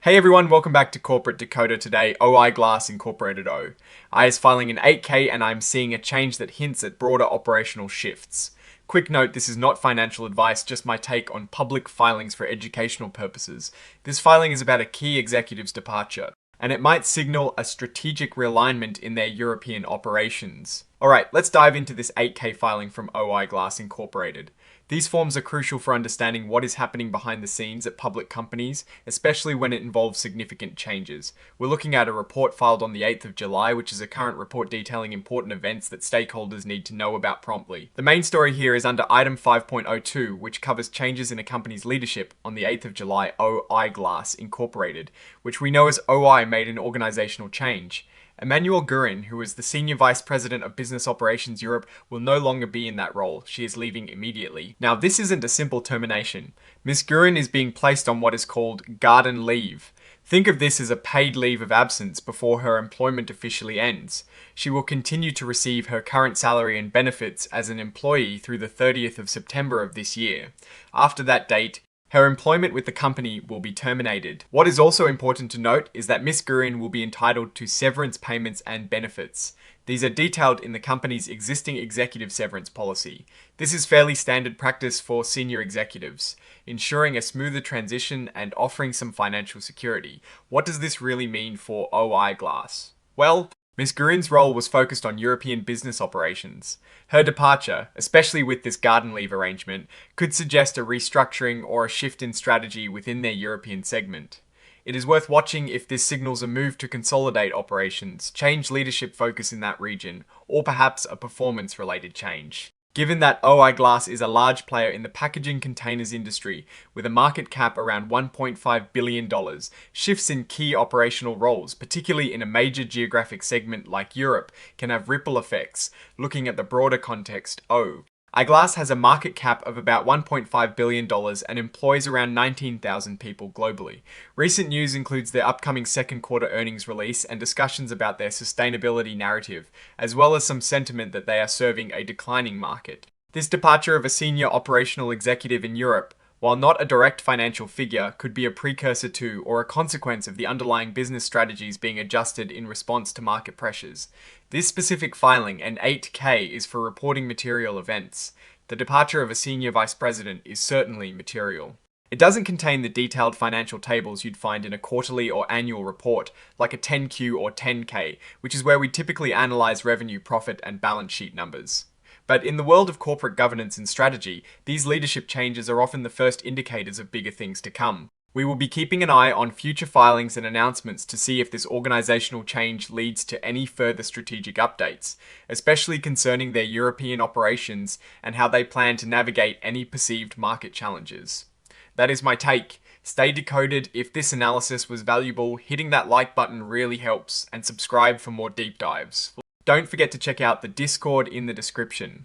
Hey everyone, welcome back to Corporate Decoder today. OI Glass Incorporated O. I is filing an 8K and I'm seeing a change that hints at broader operational shifts. Quick note, this is not financial advice, just my take on public filings for educational purposes. This filing is about a key executive's departure, and it might signal a strategic realignment in their European operations. Alright, let's dive into this 8K filing from OI Glass Incorporated. These forms are crucial for understanding what is happening behind the scenes at public companies, especially when it involves significant changes. We're looking at a report filed on the 8th of July, which is a current report detailing important events that stakeholders need to know about promptly. The main story here is under item 5.02, which covers changes in a company's leadership on the 8th of July. OI Glass Incorporated, which we know as OI, made an organizational change. Emmanuel Gurin, who is the Senior Vice President of Business Operations Europe, will no longer be in that role. She is leaving immediately. Now, this isn't a simple termination. Ms. Gurin is being placed on what is called garden leave. Think of this as a paid leave of absence before her employment officially ends. She will continue to receive her current salary and benefits as an employee through the 30th of September of this year. After that date, her employment with the company will be terminated. What is also important to note is that Ms. Gurin will be entitled to severance payments and benefits. These are detailed in the company's existing executive severance policy. This is fairly standard practice for senior executives, ensuring a smoother transition and offering some financial security. What does this really mean for OI Glass? Well, Ms. Gurin's role was focused on European business operations. Her departure, especially with this garden leave arrangement, could suggest a restructuring or a shift in strategy within their European segment. It is worth watching if this signals a move to consolidate operations, change leadership focus in that region, or perhaps a performance-related change. Given that OI Glass is a large player in the packaging containers industry with a market cap around $1.5 billion, shifts in key operational roles, particularly in a major geographic segment like Europe, can have ripple effects. Looking at the broader context, iGlass has a market cap of about $1.5 billion and employs around 19,000 people globally. Recent news includes their upcoming second quarter earnings release and discussions about their sustainability narrative, as well as some sentiment that they are serving a declining market. This departure of a senior operational executive in Europe, while not a direct financial figure, could be a precursor to or a consequence of the underlying business strategies being adjusted in response to market pressures. This specific filing, an 8K, is for reporting material events. The departure of a senior vice president is certainly material. It doesn't contain the detailed financial tables you'd find in a quarterly or annual report, like a 10Q or 10K, which is where we typically analyze revenue, profit, and balance sheet numbers. But in the world of corporate governance and strategy, these leadership changes are often the first indicators of bigger things to come. We will be keeping an eye on future filings and announcements to see if this organizational change leads to any further strategic updates, especially concerning their European operations and how they plan to navigate any perceived market challenges. That is my take. Stay decoded. If this analysis was valuable, hitting that like button really helps, and subscribe for more deep dives. Don't forget to check out the Discord in the description.